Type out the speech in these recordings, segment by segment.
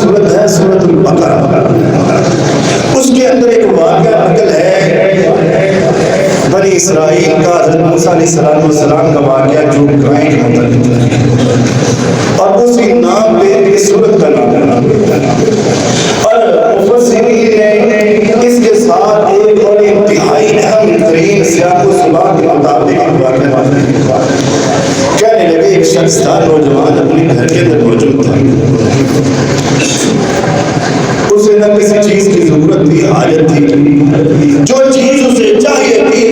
سورت ہے سورت البقرہ. اس کے اندر ایک واقعہ نقل ہے بنی اسرائیل کا، حضرت موسیٰ علیہ السلام کا واقعہ جو گائے کے متعلق ہے، اور اس کے نام پہ اس سورت کا نام ہے. اور مفسرین نے اس کے ساتھ ایک اور انتہائی اہم ترین سیاق و سباق کے مطابق واقعہ کہنے لگے. ایک شخص تھا، نوجوان، اپنے گھر کے اندر موجود تھا. اسے نہ کسی چیز کی ضرورت تھی، حاجت تھی، جو چیز اسے چاہیے تھی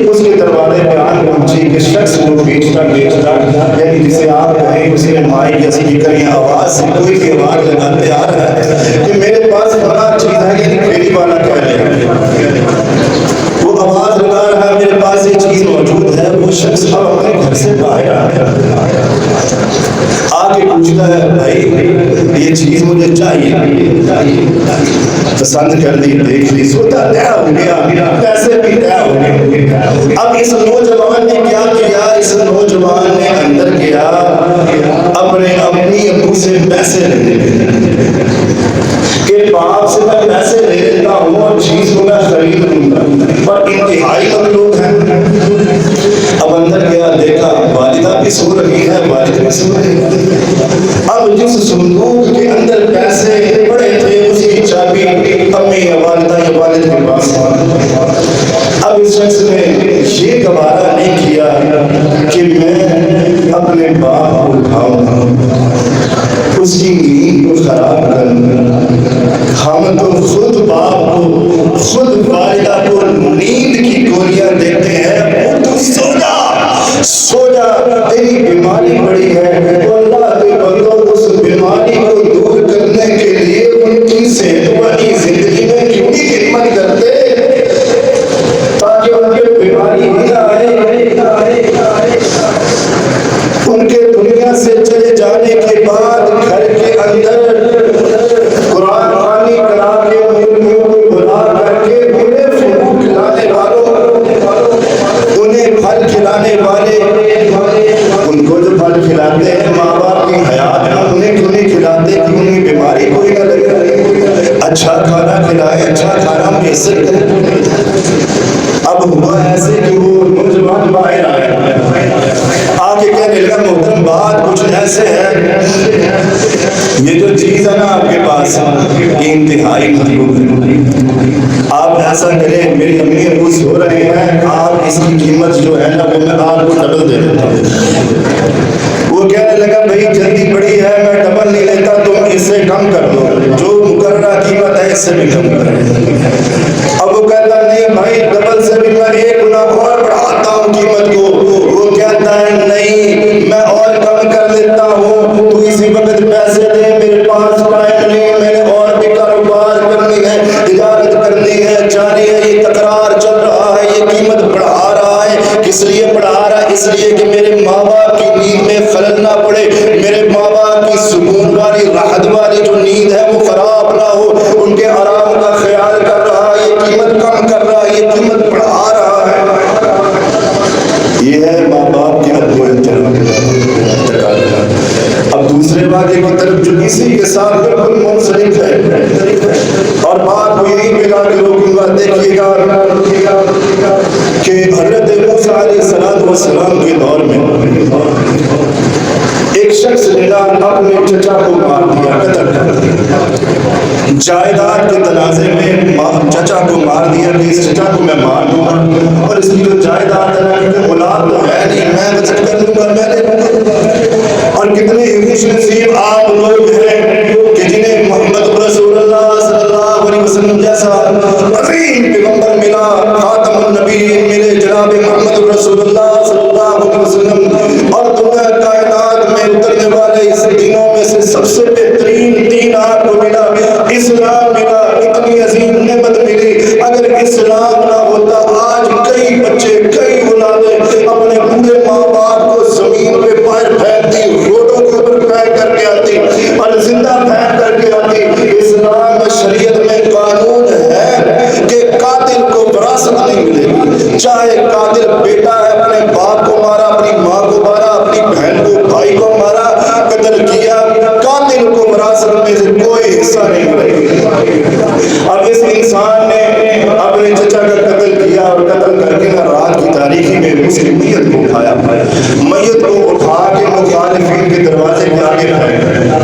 اس کے دروازے پہ آن پہنچی کہ شخص کو بیچتا یعنی جسے آپ کہیں اسی نے مائی جیسی نکل یا آواز سے کوئی بھی آواز لگاتے آ رہا ہے کہ میرے پاس فلاں چیز ہے، یعنی پھیری والا کہہ لے، وہ آواز لگا رہا ہے میرے پاس یہ چیز موجود ہے. وہ شخص اب اپنے گھر سے باہر آ کے پوچھتا ہے بھائی یہ چیز مجھے چاہیے. پسند کر لی، دیکھ لی، سوتا طے ہو گیا، پیسے بھی طے ہو گئے. اب اس نوجوان نے کیا کیا؟ اس نوجوان نے اندر گیا، اپنے اپنی ابو سے پیسے لے کہ باپ سے میں پیسے لے لیتا ہوں اور چیز کو میں خرید لوں گا، پر انتہائی کم لوگ ہیں. اب اندر گیا، دیکھا والدہ بھی سو رہی ہے، والد بھی سو رہی ہے. اب جس صندوق کے اندر پیسے پڑے تھے اس کی چابی امی یا والدہ یا والد کے پاس. اب اس شخص نے یہ گوارا نہیں کیا کہ میں اپنے باپ کو اٹھاؤں، اس کی نیند کو خراب کروں. ہم تو خود باپ کو، خود والدہ کو نیند کی گولیاں دیتے ہیں، تو سو جا سو جا، تیری بیماری بڑی ہے. تو اللہ کے بندوں اس بیماری کو دور کرنے کے لیے ان کی صحت والی زندگی میں کیوں نہیں خدمت کرتے تاکہ ان کے بیماری نہ آئے. ان کے دنیا سے چلے جانے کے بعد گھر کے اندر قرآن خوانی کرا کے مولویوں کو بلا کر کے انہیں فروغ کھلانے والوں، انہیں پھل کھلانے والے، ان کو جو پھل کھلاتے ہیں ماں باپ کی حیات میں انہیں کیوں نہیں کھلاتے کہ ان کی بیماری کوئی نہ لگے. اچھا کھانا کھلائے، اچھا کھانا میسر کرے. اب ہوا ایسے کہ وہ نوجوان باہر آ کے کہنے لگا محترم بات کچھ ایسے ہے، یہ جو چیز ہے نا آپ کے پاس یہ انتہائی مطلوب ہے. آپ ایسا کریں، میری امی ابو سو رہے ہیں، آپ اس کی قیمت جو ہے نا وہ میں آپ کو ڈبل دے دیتا ہوں. وہ کہنے لگا بھائی جلدی پڑی ہے، میں ڈبل نہیں لیتا، تم اس سے کم کر دو، جو مقررہ قیمت ہے اس سے بھی کم کریں. اب وہ کہتا نہیں بھائی ڈبل سے بھی میں ایک گنا اور بڑھاتا ہوں قیمت کو. وہ کہتا ہے نہیں میں اور کم کر دیتا ہوں، تو اسی وقت پیسے دے، میرے پاس ٹائم نہیں، میں نے اور بھی کاروبار کرنی ہے، تجارت کرنی ہے، جاری ہے. یہ تکرار چل رہا ہے، یہ قیمت بڑھا رہا ہے. کس لیے بڑھا رہا ہے؟ اس لیے کہ میرے ماں باپ کی نیند میں خلل نہ پڑے، میرے ماں باپ کی سکون والی راحت والی جو نیند ہے وہ خراب نہ ہو، ان کے آرام کا خیال کر رہا ہے. یہ قیمت کم کر رہا ہے، یہ قیمت بڑھا رہا ہے. یہ ہے ماں باپ کے حد و احترام. اب دوسرے واقعے کی طرف جو اسی کے ساتھ بالکل منسلک ہے اور بات کو یہی ملا کے روکوں گا. دیکھیے گا کہ حضرت موسیٰ علیہ السلام کے دور میں ایک شخص نے اپنے چچا کو مار دیا، قتل کر دیا. جائیداد کے تنازع میں چچا کو مار دیا کہ اس چچا کو میں مار دوں گا اور اس کی جو جائیداد ہے اولاد تو ہے نہیں، میں بچت کر دوں گا، میں لے لوں گا. اور کتنے ہی خوش نصیب آپ لوگ ہیں کہ جنہیں محمد رسول اللہ صلی اللہ علیہ وسلم جیسا عظیم پیغمبر ملا، خاتم النبیین ملے جناب محمد رسول اللہ صلی اللہ علیہ وسلم. اور دنیا کائنات میں اترنے والے اس دینوں میں سے سب سے بہترین دین آپ کو ملا، اسلام ملا. اتنی عظیم نعمت ملی، اگر اسلام نہ ہوتا آج کئی بچے، کئی اولادیں اپنے پورے ماں باپ کو زمین پہ پیر پھینکتی، روڈوں کے اوپر پھینک کر کے آتی اور زندہ پھینک کر کے آتی. اسلام شریعت میں قانون ہے کہ قاتل کو وراثت نہیں ملے گی. چاہے قاتل بیٹا ہے، اپنے باپ کو مارا، اپنی ماں کو مارا، اپنی بہن کو، بھائی کو مارا، قتل کیا، قاتل کو وراثت میں سے کوئی اب اس انسان نے اپنے چچا کا قتل کیا اور قتل کر کے رات کی تاریکی میں اس کی میت کو اٹھایا، میت کو اٹھا کے مخالفین کے دروازے کے آگے پھینکا۔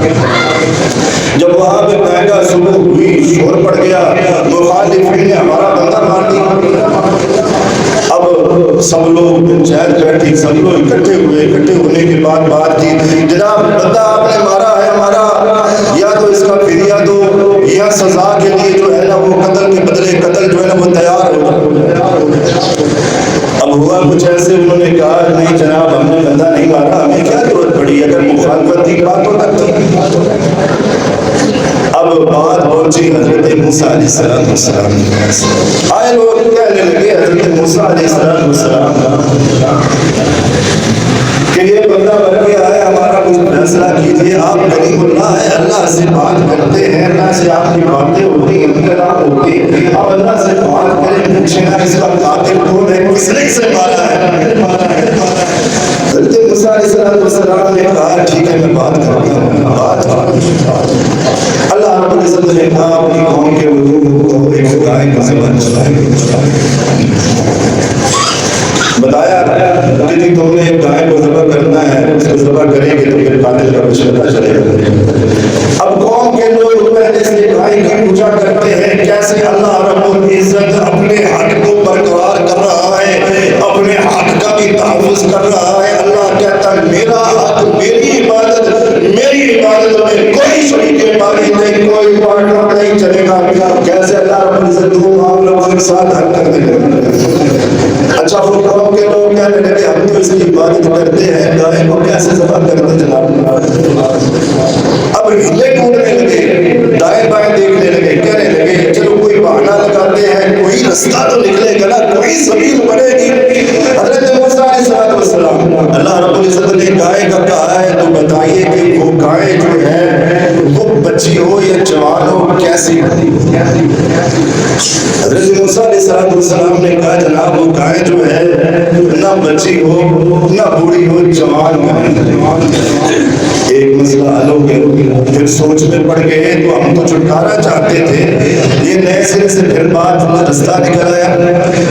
جب وہاں پہ پھینکا صبح ہوئی، شور پڑ گیا، مخالفین نے ہمارا بندہ مار دیا۔ اب سب لوگ پنچایت بیٹھی، سب لوگ اکٹھے ہوئے، اکٹھے ہونے کے بعد بات کی، جناب بندہ آپ نے مارا ہے ہمارا، یا تو اس کا فدیہ دو یا سزا کے لیے جو ہے نا وہ قتل کے بدلے قتل جو ہے نا وہ تیار ہو۔ اب ہوا کچھ ایسے، انہوں نے کہا نہیں جناب ہم نے بندہ نہیں مارا، ہمیں کیا ضرورت پڑی، اگر مخالفت کی بات ہو تک۔ اب بات پہنچی حضرت موسیٰ علیہ السلام آئے، لوگ کہنے لگے حضرت موسیٰ علیہ السلام کہ یہ بندہ بن کے آئے، ہمارا کچھ فیصلہ کیجیے، آپ کلیم اللہ ہے، اللہ سے بات کرتے ہیں، اللہ سے آپ کی باتیں ہوتی ہیں، کلام ہوتی ہے، آپ اللہ سے بات کریں، پوچھیں نا اس کا قاتل کون ہے، کس نے اسے مارا ہے۔ حضرت موسیٰ علیہ السلام نے کہا ٹھیک ہے میں بات کرتا ہوں، بات اللہ رب العزت نے کہا اپنی قوم کے وجود کو ایک گائے کا ذبح بتایا کہ جی تم نے ایک گائے کو ذبح کرنا ہے، اس کو ذبح کریں گے تو پھر قاتل کا کچھ پتہ چلے گا۔ اب قوم کے لوگ پہلے سے گائے کی پوجا کرتے ہیں، کیسے اللہ رب العزت اپنے حق کو برقرار کر رہا ہے، اپنے حق کا بھی تحفظ کر رہا ہے۔ اللہ کہتا ہے میرا حق، میری عبادت میں کوئی شریک عبادت نہیں، کوئی پارٹنر نہیں چلے گا۔ کیسے اللہ رب العزت دو معاملوں کو ایک ساتھ حل کر دے گا۔ اچھا وہ قوم کے لوگ کہنے لگے ہم تو اس کی عبادت کرتے ہیں، گائے کو کیسے ذبح کرتے جناب؟ اب ہلے ڈھونڈنے لگے، دائیں بائیں دیکھنے لگے، کہنے لگے چلو کوئی بہانہ لگاتے ہیں، کوئی رستہ تو نکلے گا نا، کوئی سبیل بنے گی۔ حضرت موسیٰ علیہ السلام اللہ رب العزت نے گائے کا کہا ہے تو بتائیے کہ وہ گائے جو ہے وہ بچی ہو یا جوان ہو کیسی ہوتی؟ حضرت موسیٰ علیہ السلام نے کہا جناب وہ گائے جو ہے نہ بچی ہو نہ بوڑھی ہو، جوان گائے۔ ایک مسئلہ حل ہو گیا، پھر سوچ میں پڑ گئے تو ہم تو چھٹکارا چاہتے تھے، یہ نئے سرے سے پھر بات رستہ نکل آیا۔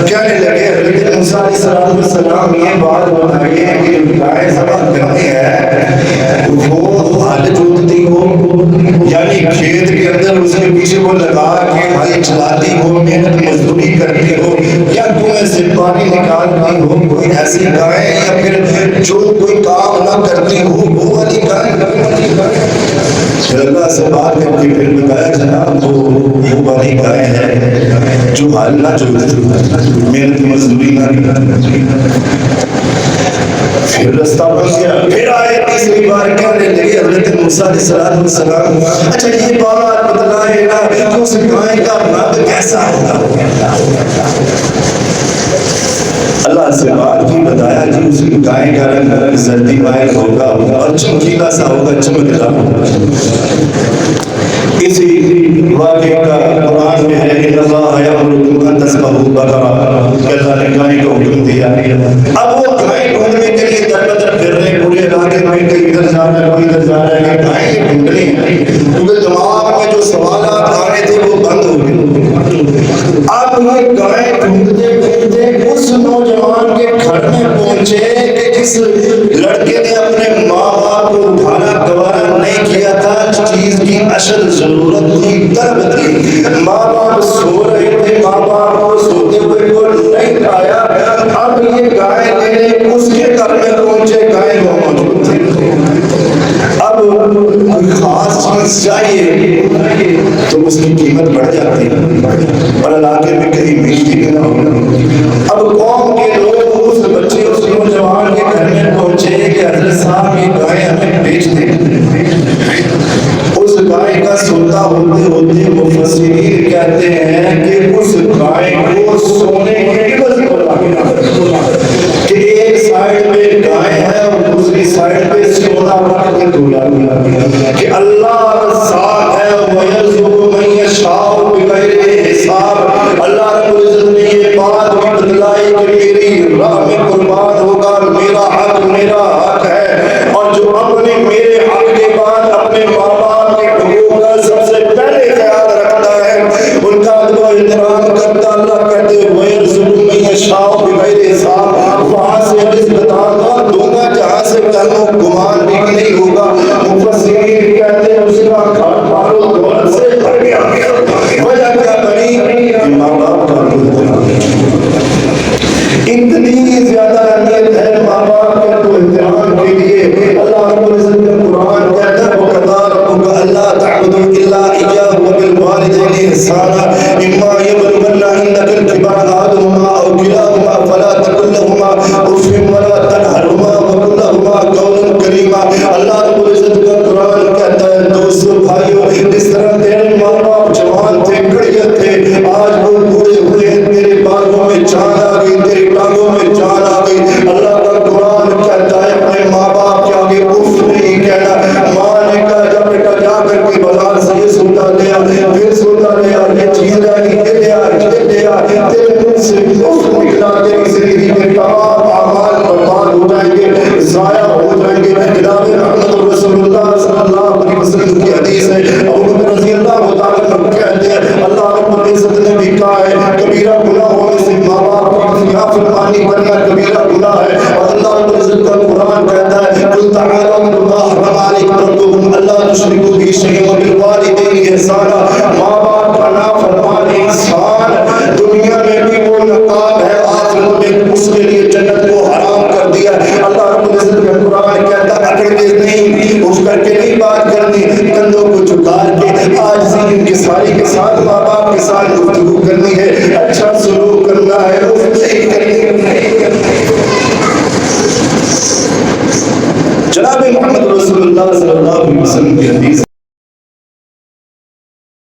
کہنے لگے حضرت موسیٰ علیہ السلام یہ بات بتائیے کہ گائے ذبح کرنی ہے وہ ہل جوتتی ہو، یعنی کھیت کے اندر اس کے پیچھے وہ لگا کے ہل چلاتی ہو، محنت مزدوری کرتی ہو، یا کنویں سے پانی نکالتی ہو، کوئی ایسی گائے، یا پھر جو کوئی کام نہ کرتی ہو وہ والی گائے۔ پھر اللہ سے بات کر کے پھر بتایا جناب وہ والی گائے ہے جو ہل نہ جوتتی، محنت مزدوری نہ کرتی۔ پھر رستہ بن گیا، پھر آئے تیسری بار کہنے لگے حضرت موسیٰ علیہ السلام اچھا یہ بات بتلائے نا کہ اس گائے کا رنگ کیسا ہوگا؟ اللہ سے بات کی، بتایا جی اس کی گائے کا رنگ زردی مائل ہوگا اور چمکیلا سا ہوگا، چمکدار ہوگا۔ اسی واقعے کا قرآن میں ہے ان اللہ یامرکم ان تذبحوا بقرۃ، کہ اللہ نے گائے کو حکم دیا۔ اب وہ گائے ڈھونڈنے کے لیے در بدر پھر رہے پورے علاقے میں، کہیں ادھر جا رہا ہے کوئی ادھر جا رہا ہے کہ گائے ڈھونڈنی ہے، کیونکہ دماغ میں جو سوالات آ رہے تھے وہ بند ہو گئے۔ اب یہ گائے ڈھونڈتے ڈھونڈتے اس نوجوان کے گھر میں پہنچے کہ جس لڑکے نے اپنے ماں باپ کو اٹھانا گوارا نہیں کیا تھا، چیز کی اشد ضرورت تھی، درد تھی، ماں باپ سو رہے تھے، ماں باپ کو سوتے ہوئے کو نہیں کھایا، اب یہ گائے لینے اس کے گھر میں پہنچے، گائے وہ موجود تھی۔ اب کوئی خاص چیز چاہیے تو اس کی قیمت بڑھ جاتی اور علاقے میں کہیں ملتی بھی نہ ہو۔ اب قوم کے لوگ اس بچے اس نوجوان کے گھر میں پہنچے کہ حضرت صاحب یہ گائے ہمیں بیچ دیں۔ اس گائے کا سودا ہوتے ہوتے مفسرین کہتے ہیں کہ اس گائے کو سونے کی عوض کہ ایک سائڈ پہ گائے ہے اور دوسری سائڈ پہ سونا رکھ کے دھویا کہ اللہ رزاق ہے وَيَرْزُقُ مَن يَشَاءُ